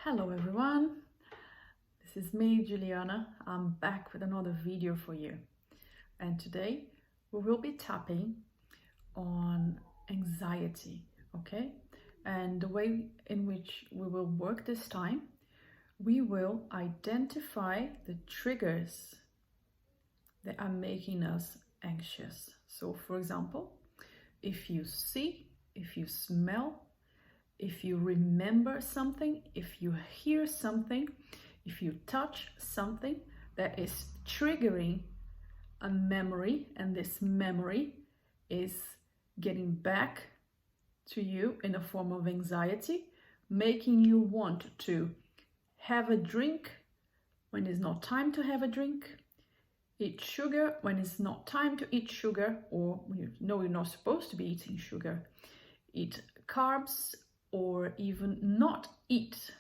Hello everyone, this is me, Juliana. I'm back with another video for you, and today we will be tapping on anxiety, okay? And the way in which we will work this time, we will identify the triggers that are making us anxious. So for example, if you see, if you smell, if you remember something, if you hear something, if you touch something that is triggering a memory, and this memory is getting back to you in a form of anxiety, making you want to have a drink when it's not time to have a drink, eat sugar when it's not time to eat sugar, or you know you're not supposed to be eating sugar, eat carbs, or even not eat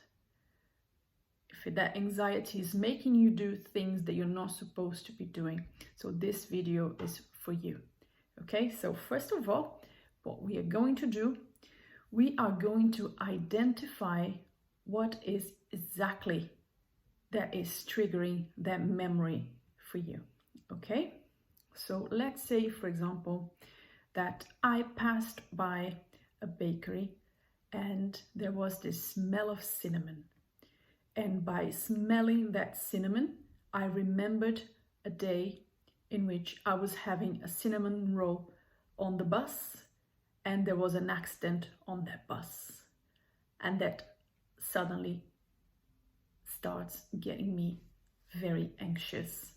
if that anxiety is making you do things that you're not supposed to be doing. So this video is for you. Okay, so first of all, what we are going to do, we are going to identify what is exactly that is triggering that memory for you. Okay, so let's say, for example, that I passed by a bakery and there was this smell of cinnamon. And by smelling that cinnamon, I remembered a day in which I was having a cinnamon roll on the bus and there was an accident on that bus. And that suddenly starts getting me very anxious.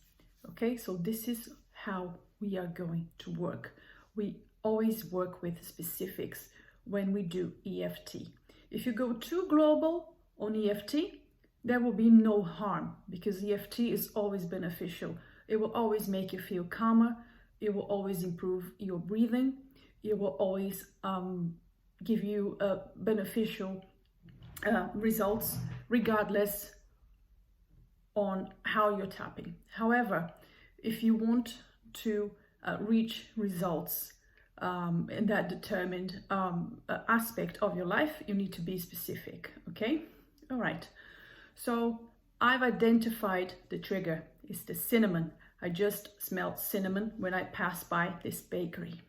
Okay, so this is how we are going to work. We always work with specifics when we do EFT. If you go too global on EFT, there will be no harm, because EFT is always beneficial. It will always make you feel calmer. It will always improve your breathing. It will always give you beneficial results, regardless on how you're tapping. However, if you want to reach results in that determined aspect of your life, you need to be specific. Okay, all right, so I've identified the trigger. It's the cinnamon. I just smelled cinnamon when I passed by this bakery.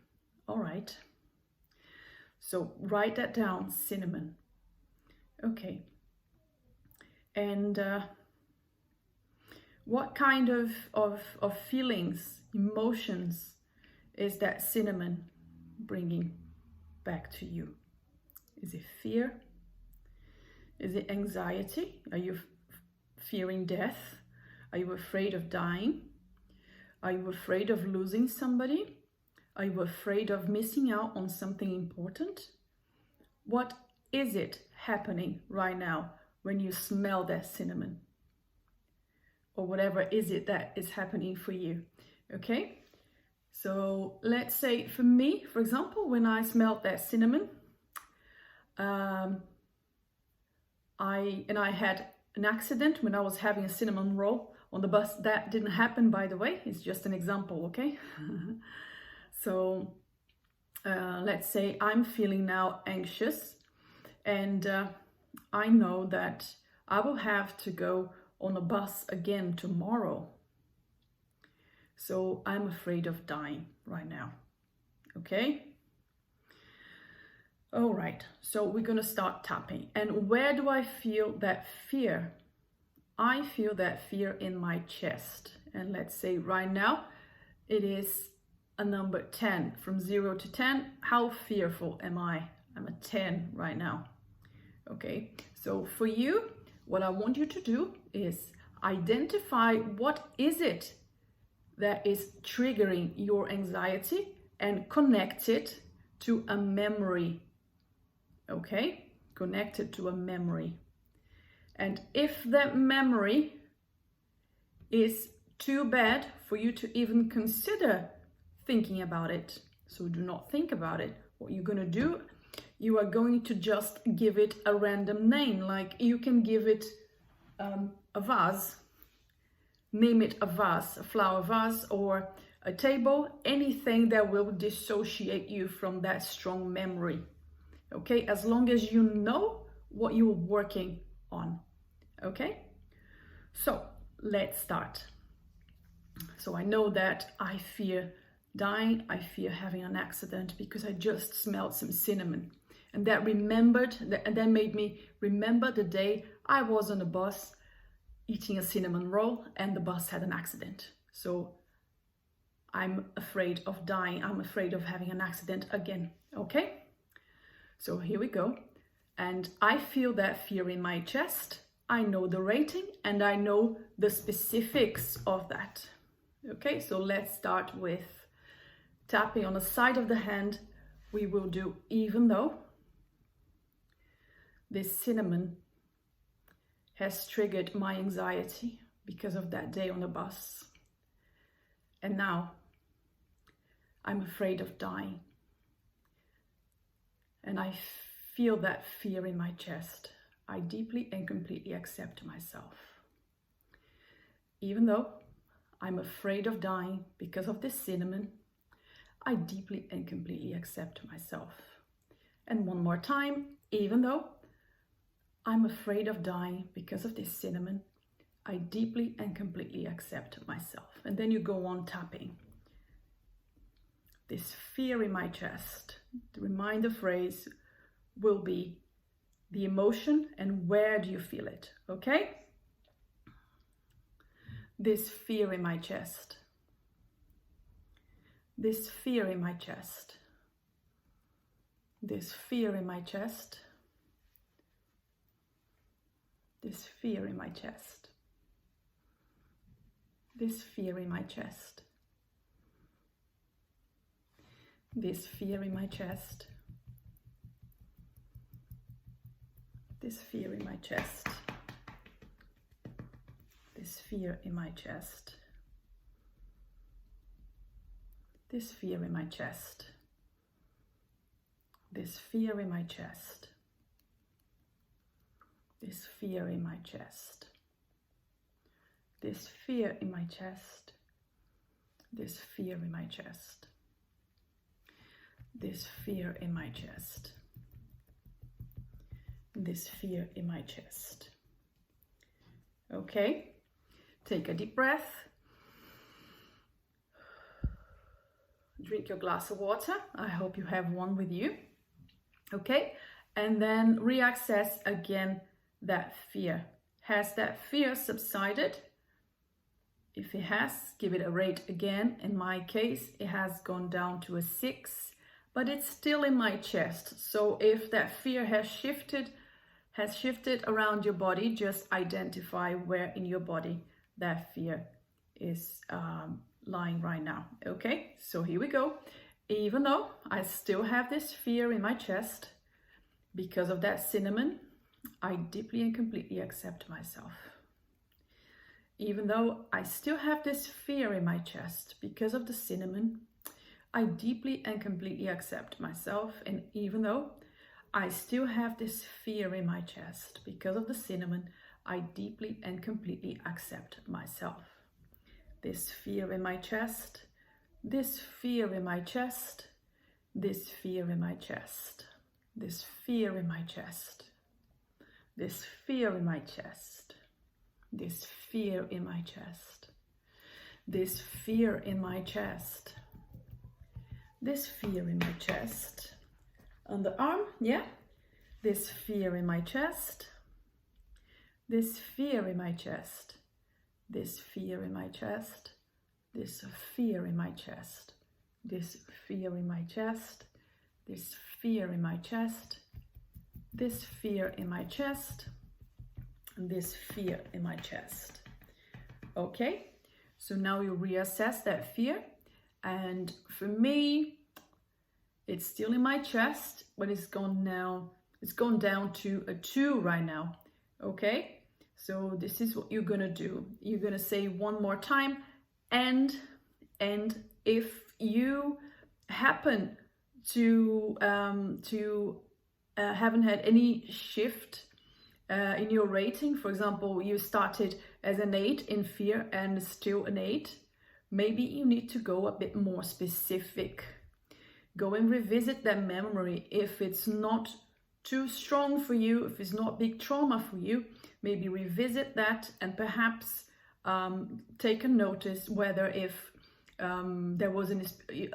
All right, so write that down, cinnamon. Okay, and what kind of feelings, emotions is that cinnamon bringing back to you? Is it fear? Is it anxiety? Are you fearing death? Are you afraid of dying? Are you afraid of losing somebody? Are you afraid of missing out on something important? What is it happening right now when you smell that cinnamon? Or whatever is it that is happening for you? Okay? So let's say for me, for example, when I smelled that cinnamon, I had an accident when I was having a cinnamon roll on the bus. That didn't happen, by the way. It's just an example, okay? So let's say I'm feeling now anxious, and I know that I will have to go on a bus again tomorrow. So I'm afraid of dying right now. Okay? All right, so we're gonna start tapping. And where do I feel that fear? I feel that fear in my chest. And let's say right now, it is a number 10. From 0 to 10, how fearful am I? I'm a 10 right now. Okay, so for you, what I want you to do is identify what is it that is triggering your anxiety and connect it to a memory. Okay, connect it to a memory. And if that memory is too bad for you to even consider thinking about it, so do not think about it. What you're going to do, you are going to just give it a random name. Like you can give it a vase, name it a vase, a flower vase, or a table, anything that will dissociate you from that strong memory. Okay, as long as you know what you're working on. Okay, so let's start. So I know that I fear dying, I fear having an accident because I just smelled some cinnamon. And that made me remember the day I was on a bus eating a cinnamon roll and the bus had an accident. So I'm afraid of dying. I'm afraid of having an accident again. Okay? So here we go. And I feel that fear in my chest. I know the rating and I know the specifics of that. Okay, so let's start with tapping on the side of the hand. We will do even though. This cinnamon has triggered my anxiety because of that day on the bus. And now I'm afraid of dying. And I feel that fear in my chest. I deeply and completely accept myself. Even though I'm afraid of dying because of this cinnamon, I deeply and completely accept myself. And one more time, even though I'm afraid of dying because of this cinnamon, I deeply and completely accept myself. And then you go on tapping. This fear in my chest, the reminder phrase will be the emotion and where do you feel it, okay? This fear in my chest. This fear in my chest. This fear in my chest. This fear in my chest. This fear in my chest. This fear in my chest. This fear in my chest. This fear in my chest. This fear in my chest. This fear in my chest. This fear in my chest. This fear in my chest. This fear in my chest. This fear in my chest. This fear in my chest. Okay, take a deep breath. Drink your glass of water. I hope you have one with you. Okay, and then reaccess again that fear. Has that fear subsided? If it has, give it a rate again. In my case, it has gone down to a 6, but it's still in my chest. So if that fear has shifted around your body, just identify where in your body that fear is lying right now. Okay, so here we go. Even though I still have this fear in my chest because of that cinnamon, I deeply and completely accept myself. Even though I still have this fear in my chest because of the cinnamon, I deeply and completely accept myself. And even though I still have this fear in my chest because of the cinnamon, I deeply and completely accept myself. This fear in my chest, this fear in my chest, this fear in my chest, this fear in my chest, this fear in my chest, this fear in my chest, this fear in my chest, this fear in my chest. On the arm, yeah, this fear in my chest, this fear in my chest, this fear in my chest, this fear in my chest, this fear in my chest, this fear in my chest, this fear in my chest, and this fear in my chest. Okay, so now you reassess that fear, and for me, it's still in my chest, but it's gone down to a 2 right now. Okay, so this is what you're gonna do. You're gonna say one more time, and if you happen to haven't had any shift in your rating, for example, you started as an 8 in fear and still an 8, maybe you need to go a bit more specific. Go and revisit that memory if it's not too strong for you, if it's not big trauma for you, maybe revisit that and perhaps take a notice whether if there was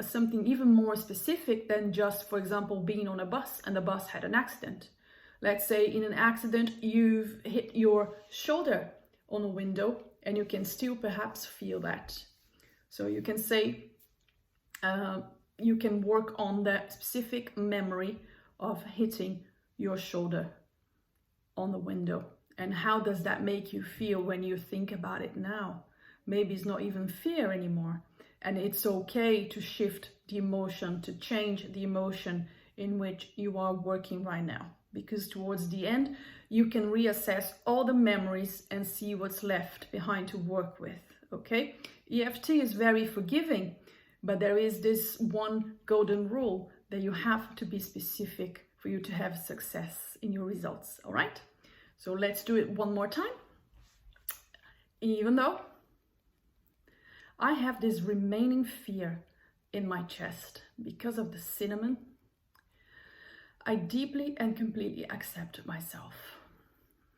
something even more specific than just, for example, being on a bus and the bus had an accident. Let's say in an accident you've hit your shoulder on a window and you can still perhaps feel that. So you can say, you can work on that specific memory of hitting your shoulder on the window. And how does that make you feel when you think about it now? Maybe it's not even fear anymore. And it's okay to shift the emotion, to change the emotion in which you are working right now. Because towards the end, you can reassess all the memories and see what's left behind to work with, okay? EFT is very forgiving, but there is this one golden rule that you have to be specific for you to have success in your results, all right? So let's do it one more time. Even though I have this remaining fear in my chest because of the cinnamon, I deeply and completely accept myself.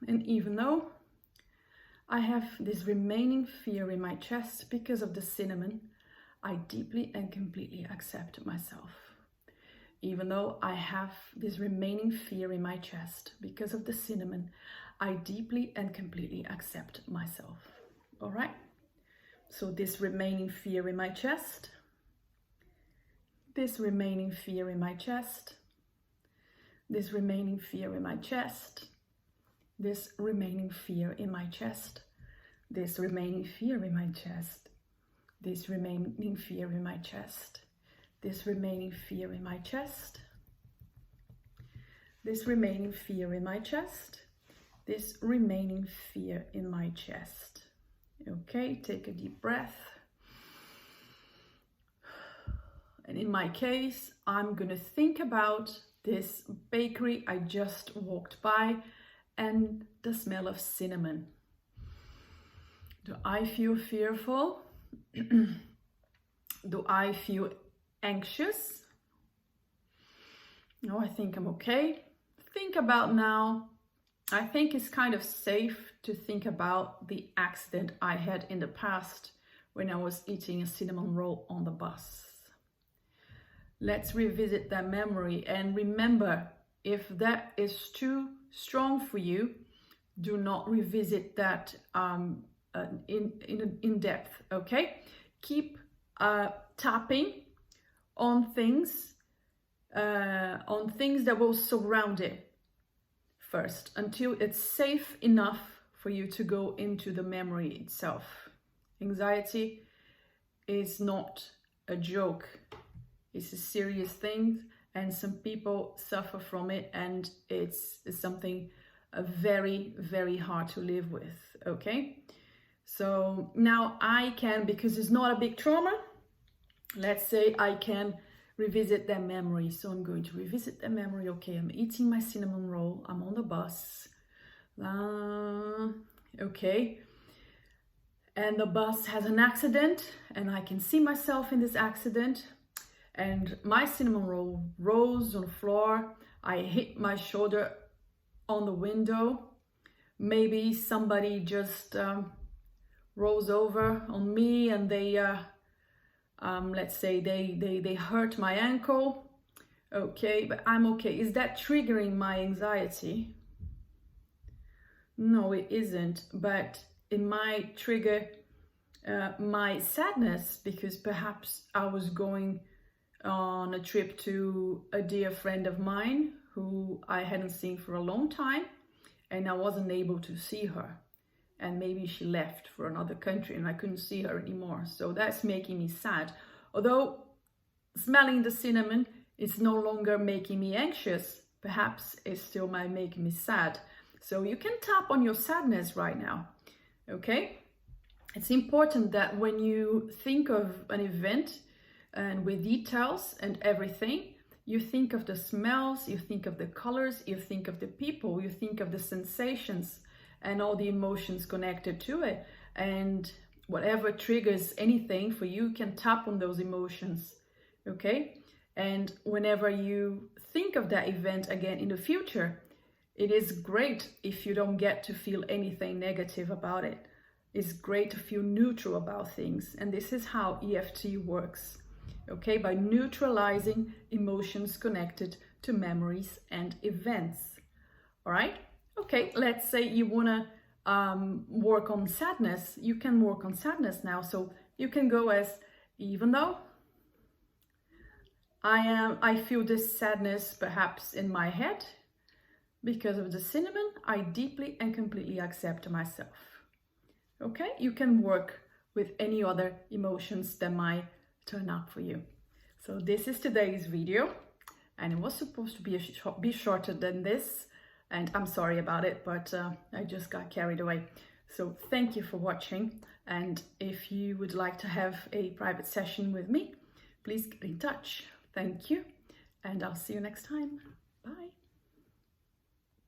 And even though I have this remaining fear in my chest because of the cinnamon, I deeply and completely accept myself. Even though I have this remaining fear in my chest because of the cinnamon, I deeply and completely accept myself. All right? So this remaining fear in my chest, this remaining fear in my chest, this remaining fear in my chest, this remaining fear in my chest, this remaining fear in my chest, this remaining fear in my chest, this remaining fear in my chest, this remaining fear in my chest, this remaining fear in my chest. Okay, take a deep breath. And in my case, I'm gonna think about this bakery I just walked by and the smell of cinnamon. Do I feel fearful? Do I feel anxious? No, I think I'm okay. Think about now. I think it's kind of safe to think about the accident I had in the past when I was eating a cinnamon roll on the bus. Let's revisit that memory and remember, if that is too strong for you, do not revisit that in depth, okay? Keep tapping on things that will surround it first until it's safe enough for you to go into the memory itself. Anxiety is not a joke. It's a serious thing, and some people suffer from it, and it's something very, very hard to live with, okay? So now I can, because it's not a big trauma, let's say I can revisit that memory. So I'm going to revisit that memory. Okay, I'm eating my cinnamon roll, I'm on the bus, okay, and the bus has an accident, and I can see myself in this accident, and my cinnamon roll rolls on the floor. I hit my shoulder on the window. Maybe somebody just rolls over on me and they let's say they hurt my ankle. Okay, but I'm okay. Is that triggering my anxiety? No, it isn't, but it might trigger my sadness, because perhaps I was going on a trip to a dear friend of mine who I hadn't seen for a long time, and I wasn't able to see her, and maybe she left for another country and I couldn't see her anymore. So that's making me sad. Although smelling the cinnamon is no longer making me anxious, perhaps it still might make me sad. So you can tap on your sadness right now, okay? It's important that when you think of an event and with details and everything, you think of the smells, you think of the colors, you think of the people, you think of the sensations and all the emotions connected to it. And whatever triggers anything for you, can tap on those emotions, okay? And whenever you think of that event again in the future, it is great if you don't get to feel anything negative about it. It's great to feel neutral about things. And this is how EFT works, okay? By neutralizing emotions connected to memories and events, all right? Okay, let's say you wanna work on sadness. You can work on sadness now. So you can go as, even though I feel this sadness perhaps in my head because of the cinnamon, I deeply and completely accept myself. Okay, you can work with any other emotions that might turn up for you. So this is today's video, and it was supposed to be shorter than this, and I'm sorry about it, but I just got carried away. So thank you for watching, and if you would like to have a private session with me, please get in touch. Thank you, and I'll see you next time.